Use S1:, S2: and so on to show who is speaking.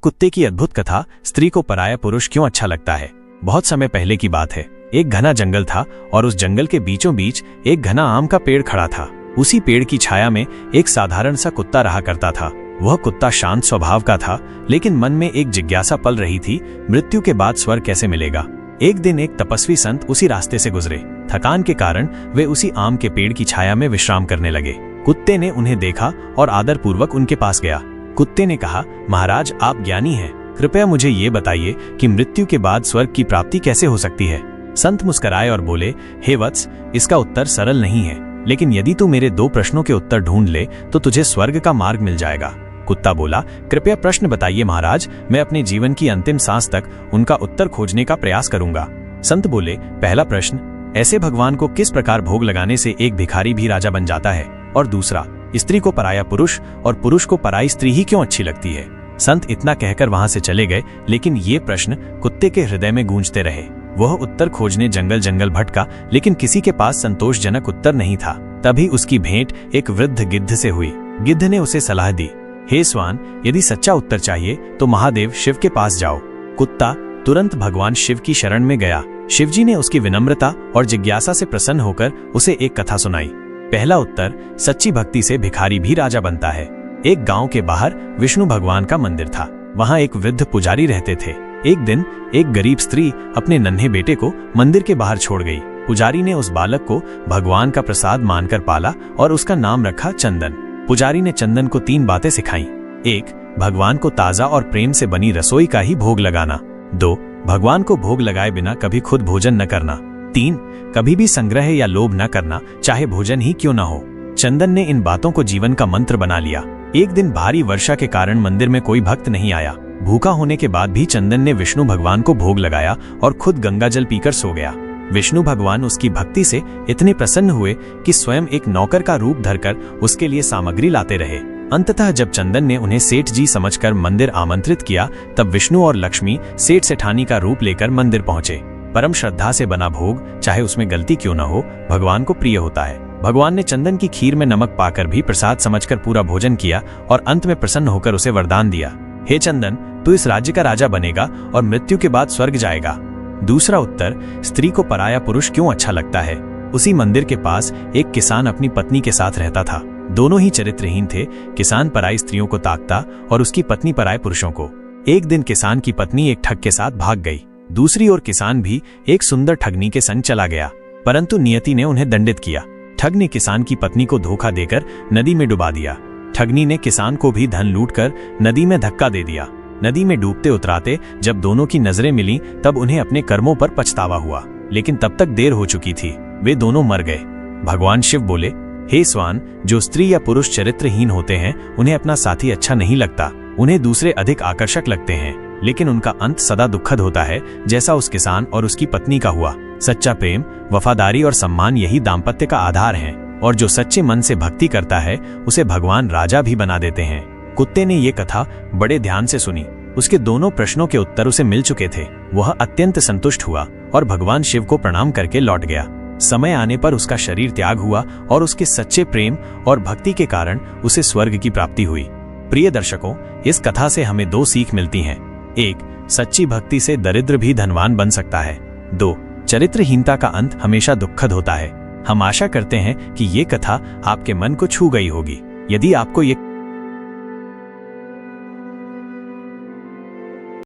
S1: कुत्ते की अद्भुत कथा, स्त्री को पराया पुरुष क्यों अच्छा लगता है। बहुत समय पहले की बात है। एक घना जंगल था और उस जंगल के बीचों बीच एक घना आम का पेड़ खड़ा था। उसी पेड़ की छाया में एक साधारण सा कुत्ता रहा करता था। वह कुत्ता शांत स्वभाव का था, लेकिन मन में एक जिज्ञासा पल रही थी, मृत्यु के बाद स्वर्ग कैसे मिलेगा। एक दिन एक तपस्वी संत उसी रास्ते से गुजरे। थकान के कारण वे उसी आम के पेड़ की छाया में विश्राम करने लगे। कुत्ते ने उन्हें देखा और आदरपूर्वक उनके पास गया। कुत्ते ने कहा, महाराज, आप ज्ञानी हैं, कृपया मुझे ये बताइए कि मृत्यु के बाद स्वर्ग की प्राप्ति कैसे हो सकती है। संत मुस्कुराए और बोले, हे वत्स, इसका उत्तर सरल नहीं है, लेकिन यदि तू मेरे 2 प्रश्नों के उत्तर ढूंढ ले तो तुझे स्वर्ग का मार्ग मिल जाएगा। कुत्ता बोला, कृपया प्रश्न बताइए महाराज, मैं अपने जीवन की अंतिम सांस तक उनका उत्तर खोजने का प्रयास करूंगा। संत बोले, पहला प्रश्न, ऐसे भगवान को किस प्रकार भोग लगाने से एक भिखारी भी राजा बन जाता है। और दूसरा, स्त्री को पराया पुरुष और पुरुष को पराई स्त्री ही क्यों अच्छी लगती है। संत इतना कहकर वहां से चले गए, लेकिन ये प्रश्न कुत्ते के हृदय में गूंजते रहे। वह उत्तर खोजने जंगल जंगल भटका, लेकिन किसी के पास संतोषजनक उत्तर नहीं था। तभी उसकी भेंट एक वृद्ध गिद्ध से हुई। गिद्ध ने उसे सलाह दी, हे स्वान, यदि सच्चा उत्तर चाहिए तो महादेव शिव के पास जाओ। कुत्ता तुरंत भगवान शिव की शरण में गया। शिवजी ने उसकी विनम्रता और जिज्ञासा से प्रसन्न होकर उसे एक कथा सुनाई। पहला उत्तर, सच्ची भक्ति से भिखारी भी राजा बनता है। एक गांव के बाहर विष्णु भगवान का मंदिर था। वहां एक वृद्ध पुजारी रहते थे। एक दिन एक गरीब स्त्री अपने नन्हे बेटे को मंदिर के बाहर छोड़ गई। पुजारी ने उस बालक को भगवान का प्रसाद मानकर पाला और उसका नाम रखा चंदन। पुजारी ने चंदन को 3 बातें सिखाई। 1. भगवान को ताजा और प्रेम से बनी रसोई का ही भोग लगाना। 2. भगवान को भोग लगाए बिना कभी खुद भोजन न करना। 3. कभी भी संग्रह या लोभ न करना, चाहे भोजन ही क्यों न हो। चंदन ने इन बातों को जीवन का मंत्र बना लिया। एक दिन भारी वर्षा के कारण मंदिर में कोई भक्त नहीं आया। भूखा होने के बाद भी चंदन ने विष्णु भगवान को भोग लगाया और खुद गंगा जल पीकर सो गया। विष्णु भगवान उसकी भक्ति से इतने प्रसन्न हुए कि स्वयं एक नौकर का रूप धरकर उसके लिए सामग्री लाते रहे। अंततः जब चंदन ने उन्हें सेठ जी समझकर मंदिर आमंत्रित किया, तब विष्णु और लक्ष्मी सेठ सेठानी का रूप लेकर मंदिर पहुंचे। परम श्रद्धा से बना भोग, चाहे उसमें गलती क्यों न हो, भगवान को प्रिय होता है। भगवान ने चंदन की खीर में नमक पाकर भी प्रसाद समझकर पूरा भोजन किया और अंत में प्रसन्न होकर उसे वरदान दिया, हे चंदन, तू इस राज्य का राजा बनेगा और मृत्यु के बाद स्वर्ग जाएगा। दूसरा उत्तर, स्त्री को पराया पुरुष क्यों अच्छा लगता है। उसी मंदिर के पास एक किसान अपनी पत्नी के साथ रहता था। दोनों ही चरित्रहीन थे। किसान पराई स्त्रियों को ताकता और उसकी पत्नी पराये पुरुषों को। एक दिन किसान की पत्नी एक ठग के साथ भाग गई। दूसरी ओर किसान भी एक सुंदर ठगनी के संग चला गया, परंतु नियति ने उन्हें दंडित किया। ठग ने किसान की पत्नी को धोखा देकर नदी में डुबा दिया। ठगनी ने किसान को भी धन लूटकर नदी में धक्का दे दिया। नदी में डूबते उतराते जब दोनों की नजरें मिली, तब उन्हें अपने कर्मों पर पछतावा हुआ, लेकिन तब तक देर हो चुकी थी। वे दोनों मर गए। भगवान शिव बोले, हे स्वान, जो स्त्री या पुरुष चरित्रहीन होते हैं उन्हें अपना साथी अच्छा नहीं लगता। उन्हें दूसरे अधिक आकर्षक लगते हैं, लेकिन उनका अंत सदा दुखद होता है, जैसा उस किसान और उसकी पत्नी का हुआ। सच्चा प्रेम, वफादारी और सम्मान यही दाम्पत्य का आधार है, और जो सच्चे मन से भक्ति करता है उसे भगवान राजा भी बना देते हैं। कुत्ते ने ये कथा बड़े ध्यान से सुनी। उसके दोनों प्रश्नों के उत्तर उसे मिल चुके थे। वह अत्यंत संतुष्ट हुआ और भगवान शिव को प्रणाम करके लौट गया। समय आने पर उसका शरीर त्याग हुआ और उसके सच्चे प्रेम और भक्ति के कारण उसे स्वर्ग की प्राप्ति हुई। प्रिय दर्शकों, इस कथा से हमें 2 सीख मिलती हैं। 1. सच्ची भक्ति से दरिद्र भी धनवान बन सकता है। 2. चरित्रहीनता का अंत हमेशा दुखद होता है। हम आशा करते हैं कि ये कथा आपके मन को छू गई होगी। यदि आपको ये